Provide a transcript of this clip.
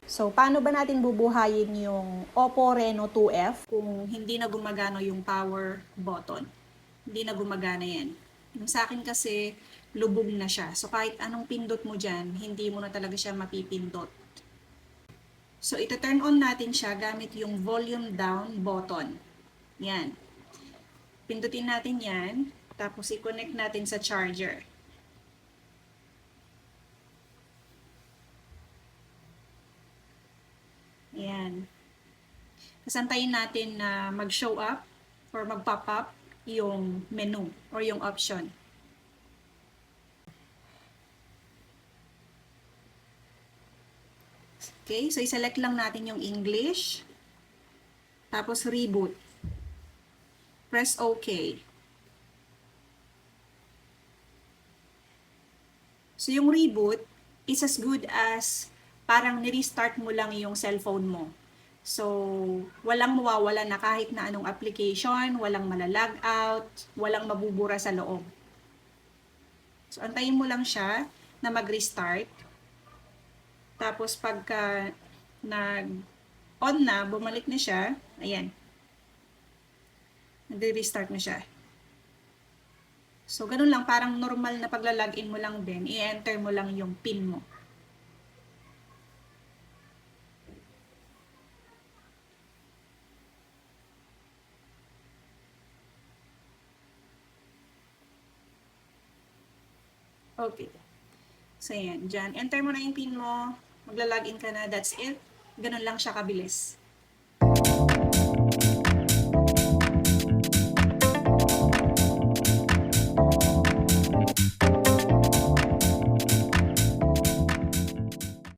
So, paano ba natin bubuhayin yung Oppo Reno 2F kung hindi na gumagana yung power button? Hindi na gumagana yan. Yung sa akin kasi, lubog na siya. So, kahit anong pindot mo dyan, hindi mo na talaga siya mapipindot. So, ito-turn on natin siya gamit yung volume down button. Yan. Pindutin natin yan. Tapos, i-connect natin sa charger. Ayan. Kasantayin natin na mag-show up or mag-pop up yung menu or yung option. Okay, so i-select lang natin yung English. Tapos reboot. Press OK. So yung reboot is as good as parang ni-restart mo lang yung cellphone mo. So, walang mawawala na kahit na anong application, walang malalag out, walang mabubura sa loob. So, antayin mo lang siya na mag-restart. Tapos, pagka nag-on na, bumalik na siya, ayan. Nag-restart na siya. So, ganun lang, parang normal na pagla-login mo lang din, i-enter mo lang yung PIN mo. Okay. So, yan. Diyan. Enter mo na yung PIN mo. Magla-login ka na. That's it. Ganun lang siya kabilis.